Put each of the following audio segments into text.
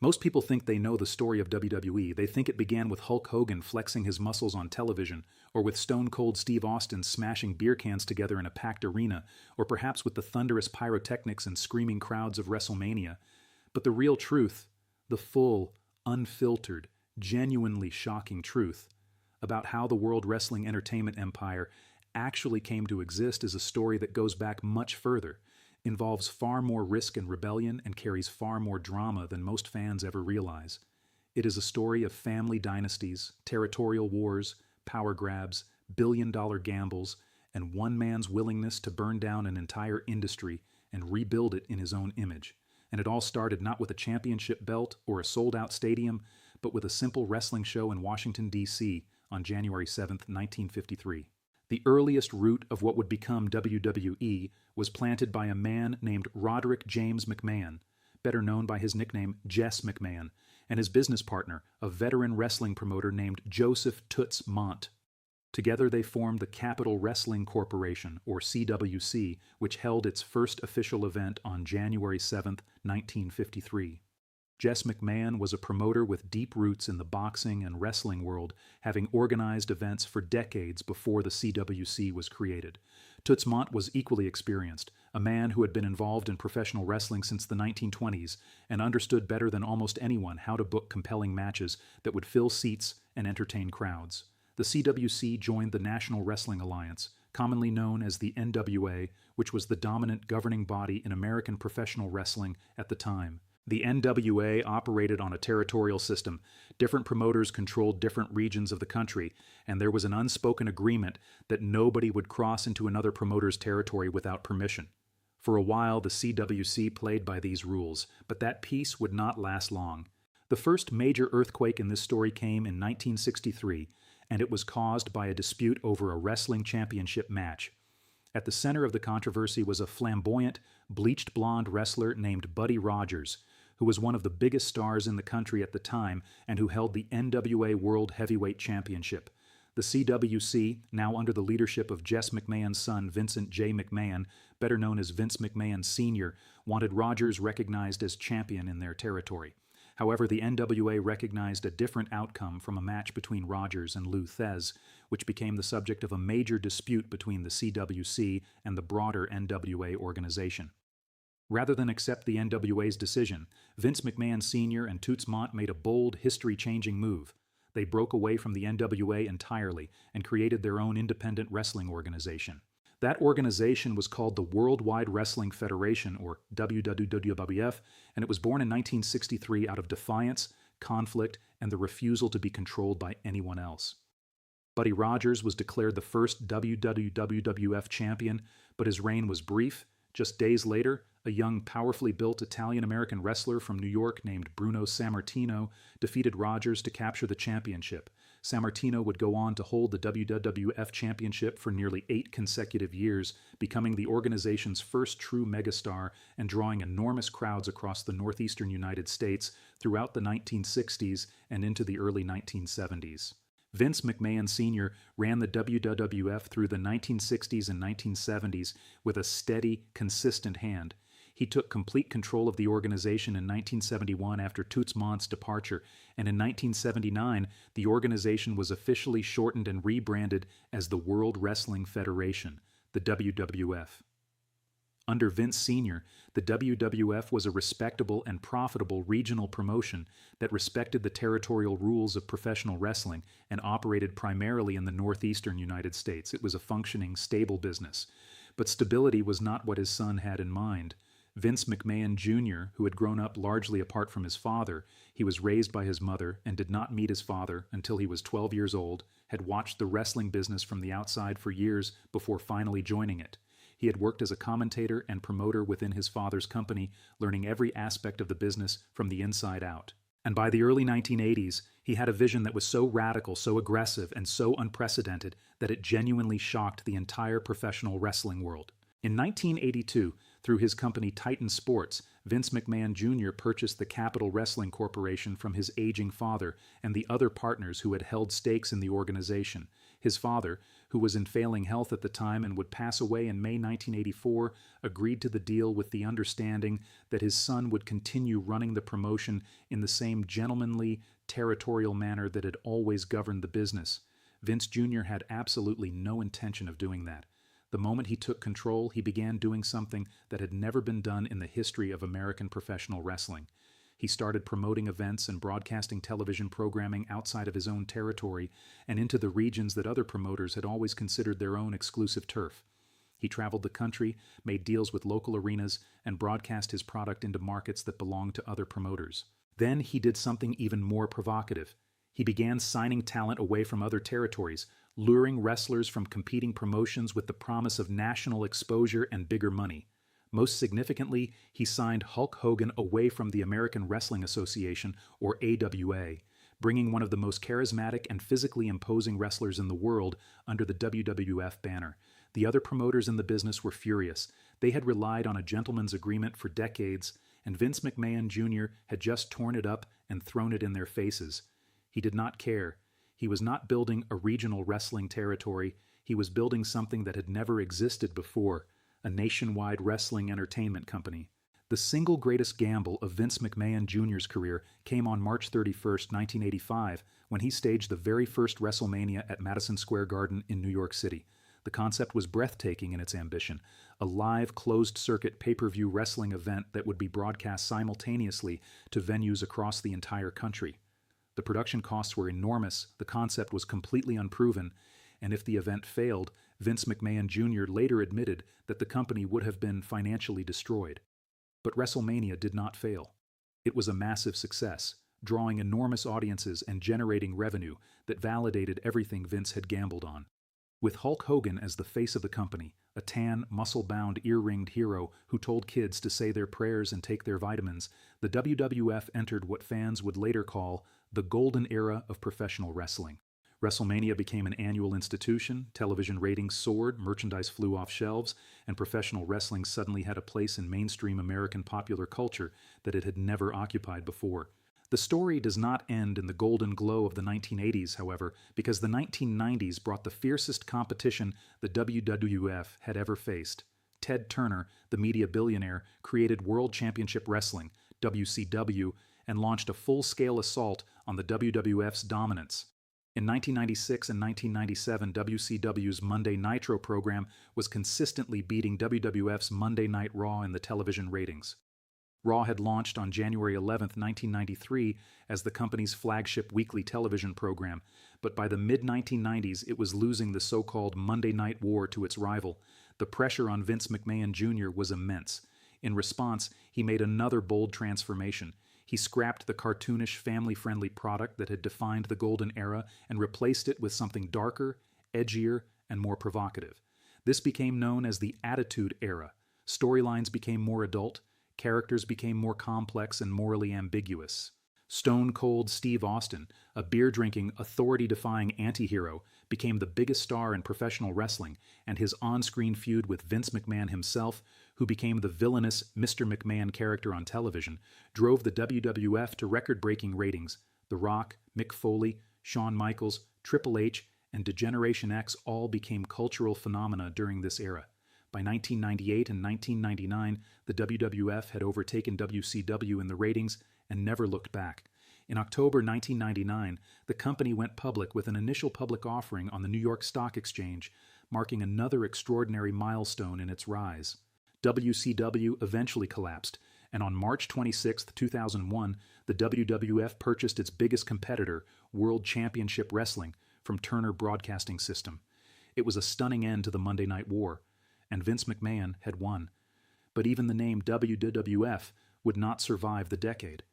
Most people think they know the story of WWE. They think it began with Hulk Hogan flexing his muscles on television, or with Stone Cold Steve Austin smashing beer cans together in a packed arena, or perhaps with the thunderous pyrotechnics and screaming crowds of WrestleMania. But the real truth, the full, unfiltered, genuinely shocking truth about how the World Wrestling Entertainment Empire actually came to exist is a story that goes back much further, involves far more risk and rebellion, and carries far more drama than most fans ever realize. It is a story of family dynasties, territorial wars, power grabs, billion-dollar gambles, and one man's willingness to burn down an entire industry and rebuild it in his own image. And it all started not with a championship belt or a sold-out stadium, but with a simple wrestling show in Washington, D.C. on January 7th, 1953. The earliest root of what would become WWE was planted by a man named Roderick James McMahon, better known by his nickname Jess McMahon, and his business partner, a veteran wrestling promoter named Joseph Toots Mondt. Together they formed the Capital Wrestling Corporation, or CWC, which held its first official event on January 7, 1953. Jess McMahon was a promoter with deep roots in the boxing and wrestling world, having organized events for decades before the CWC was created. Toots Mondt was equally experienced, a man who had been involved in professional wrestling since the 1920s and understood better than almost anyone how to book compelling matches that would fill seats and entertain crowds. The CWC joined the National Wrestling Alliance, commonly known as the NWA, which was the dominant governing body in American professional wrestling at the time. The NWA operated on a territorial system. Different promoters controlled different regions of the country, and there was an unspoken agreement that nobody would cross into another promoter's territory without permission. For a while, the CWC played by these rules, but that peace would not last long. The first major earthquake in this story came in 1963, and it was caused by a dispute over a wrestling championship match. At the center of the controversy was a flamboyant, bleached blonde wrestler named Buddy Rogers, who was one of the biggest stars in the country at the time and who held the NWA World Heavyweight Championship. The CWC, now under the leadership of Jess McMahon's son Vincent J. McMahon, better known as Vince McMahon Sr., wanted Rogers recognized as champion in their territory. However, the NWA recognized a different outcome from a match between Rogers and Lou Thez, which became the subject of a major dispute between the CWC and the broader NWA organization. Rather than accept the NWA's decision, Vince McMahon Sr. and Toots Mondt made a bold, history-changing move. They broke away from the NWA entirely and created their own independent wrestling organization. That organization was called the Worldwide Wrestling Federation, or WWF, and it was born in 1963 out of defiance, conflict, and the refusal to be controlled by anyone else. Buddy Rogers was declared the first WWF champion, but his reign was brief. Just days later, a young, powerfully built Italian-American wrestler from New York named Bruno Sammartino defeated Rogers to capture the championship. Sammartino would go on to hold the WWF Championship for nearly 8 consecutive years, becoming the organization's first true megastar and drawing enormous crowds across the northeastern United States throughout the 1960s and into the early 1970s. Vince McMahon Sr. ran the WWF through the 1960s and 1970s with a steady, consistent hand. He took complete control of the organization in 1971 after Toots Mondt's departure, and in 1979, the organization was officially shortened and rebranded as the World Wrestling Federation, the WWF. Under Vince Sr., the WWF was a respectable and profitable regional promotion that respected the territorial rules of professional wrestling and operated primarily in the northeastern United States. It was a functioning, stable business. But stability was not what his son had in mind. Vince McMahon Jr., who had grown up largely apart from his father, he was raised by his mother and did not meet his father until he was 12 years old, had watched the wrestling business from the outside for years before finally joining it. He had worked as a commentator and promoter within his father's company, learning every aspect of the business from the inside out. And by the early 1980s, he had a vision that was so radical, so aggressive, and so unprecedented that it genuinely shocked the entire professional wrestling world. In 1982, through his company Titan Sports, Vince McMahon Jr. purchased the Capital Wrestling Corporation from his aging father and the other partners who had held stakes in the organization. His father, who was in failing health at the time and would pass away in May 1984, agreed to the deal with the understanding that his son would continue running the promotion in the same gentlemanly, territorial manner that had always governed the business. Vince Jr. had absolutely no intention of doing that. The moment he took control, he began doing something that had never been done in the history of American professional wrestling. He started promoting events and broadcasting television programming outside of his own territory and into the regions that other promoters had always considered their own exclusive turf. He traveled the country, made deals with local arenas, and broadcast his product into markets that belonged to other promoters. Then he did something even more provocative. He began signing talent away from other territories, luring wrestlers from competing promotions with the promise of national exposure and bigger money. Most significantly, he signed Hulk Hogan away from the American Wrestling Association, or AWA, bringing one of the most charismatic and physically imposing wrestlers in the world under the WWF banner. The other promoters in the business were furious. They had relied on a gentleman's agreement for decades, and Vince McMahon Jr. had just torn it up and thrown it in their faces. He did not care. He was not building a regional wrestling territory. He was building something that had never existed before, a nationwide wrestling entertainment company. The single greatest gamble of Vince McMahon Jr.'s career came on March 31, 1985, when he staged the very first WrestleMania at Madison Square Garden in New York City. The concept was breathtaking in its ambition, a live, closed-circuit pay-per-view wrestling event that would be broadcast simultaneously to venues across the entire country. The production costs were enormous, the concept was completely unproven, and if the event failed, Vince McMahon Jr. later admitted that the company would have been financially destroyed. But WrestleMania did not fail. It was a massive success, drawing enormous audiences and generating revenue that validated everything Vince had gambled on. With Hulk Hogan as the face of the company, a tan, muscle-bound, ear-ringed hero who told kids to say their prayers and take their vitamins, the WWF entered what fans would later call the golden era of professional wrestling. WrestleMania became an annual institution, television ratings soared, merchandise flew off shelves, and professional wrestling suddenly had a place in mainstream American popular culture that it had never occupied before. The story does not end in the golden glow of the 1980s, however, because the 1990s brought the fiercest competition the WWF had ever faced. Ted Turner, the media billionaire, created World Championship Wrestling, WCW, and launched a full-scale assault on the WWF's dominance. In 1996 and 1997, WCW's Monday Nitro program was consistently beating WWF's Monday Night Raw in the television ratings. Raw had launched on January 11, 1993, as the company's flagship weekly television program, but by the mid-1990s it was losing the so-called Monday Night War to its rival. The pressure on Vince McMahon Jr. was immense. In response, he made another bold transformation. He scrapped the cartoonish, family-friendly product that had defined the golden era and replaced it with something darker, edgier, and more provocative. This became known as the Attitude Era. Storylines became more adult, characters became more complex and morally ambiguous. Stone Cold Steve Austin, a beer-drinking, authority-defying anti-hero, became the biggest star in professional wrestling, and his on-screen feud with Vince McMahon himself, who became the villainous Mr. McMahon character on television, drove the WWF to record-breaking ratings. The Rock, Mick Foley, Shawn Michaels, Triple H, and Degeneration X all became cultural phenomena during this era. By 1998 and 1999, the WWF had overtaken WCW in the ratings and never looked back. In October 1999, the company went public with an initial public offering on the New York Stock Exchange, marking another extraordinary milestone in its rise. WCW eventually collapsed, and on March 26, 2001, the WWF purchased its biggest competitor, World Championship Wrestling, from Turner Broadcasting System. It was a stunning end to the Monday Night War, and Vince McMahon had won. But even the name WWF would not survive the decade.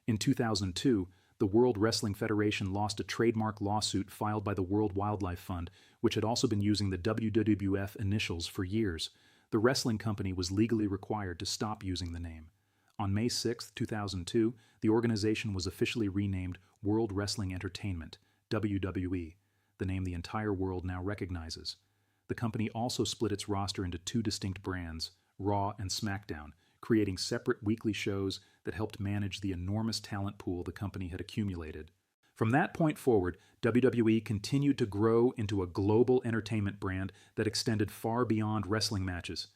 In 2002, the World Wrestling Federation lost a trademark lawsuit filed by the World Wildlife Fund, which had also been using the WWF initials for years. The wrestling company was legally required to stop using the name. On May 6, 2002, the organization was officially renamed World Wrestling Entertainment, WWE, the name the entire world now recognizes. The company also split its roster into two distinct brands, Raw and SmackDown, creating separate weekly shows that helped manage the enormous talent pool the company had accumulated. From that point forward, WWE continued to grow into a global entertainment brand that extended far beyond wrestling matches.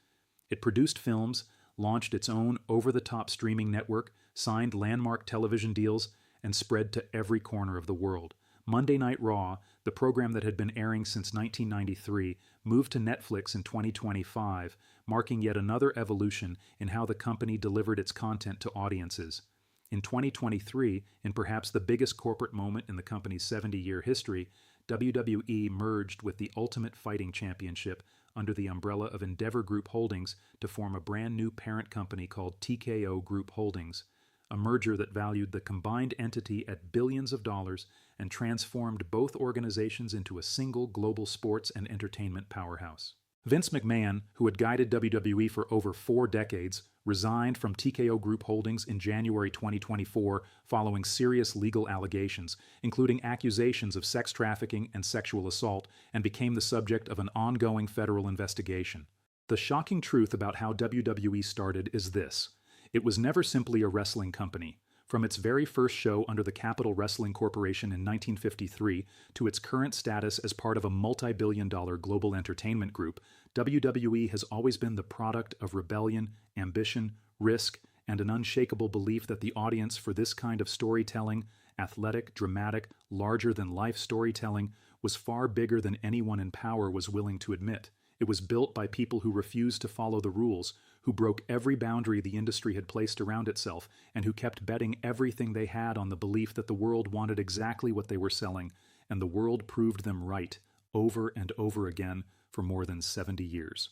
It produced films, launched its own over-the-top streaming network, signed landmark television deals, and spread to every corner of the world. Monday Night Raw, the program that had been airing since 1993, moved to Netflix in 2025, marking yet another evolution in how the company delivered its content to audiences. In 2023, in perhaps the biggest corporate moment in the company's 70-year history, WWE merged with the Ultimate Fighting Championship under the umbrella of Endeavor Group Holdings to form a brand new parent company called TKO Group Holdings, a merger that valued the combined entity at billions of dollars and transformed both organizations into a single global sports and entertainment powerhouse. Vince McMahon, who had guided WWE for over 4 decades, resigned from TKO Group Holdings in January 2024 following serious legal allegations, including accusations of sex trafficking and sexual assault, and became the subject of an ongoing federal investigation. The shocking truth about how WWE started is this: it was never simply a wrestling company. From its very first show under the Capitol Wrestling Corporation in 1953 to its current status as part of a multi-billion-dollar global entertainment group, WWE has always been the product of rebellion, ambition, risk, and an unshakable belief that the audience for this kind of storytelling, athletic, dramatic, larger-than-life storytelling, was far bigger than anyone in power was willing to admit. It was built by people who refused to follow the rules, who broke every boundary the industry had placed around itself, and who kept betting everything they had on the belief that the world wanted exactly what they were selling, and the world proved them right, over and over again, for more than 70 years.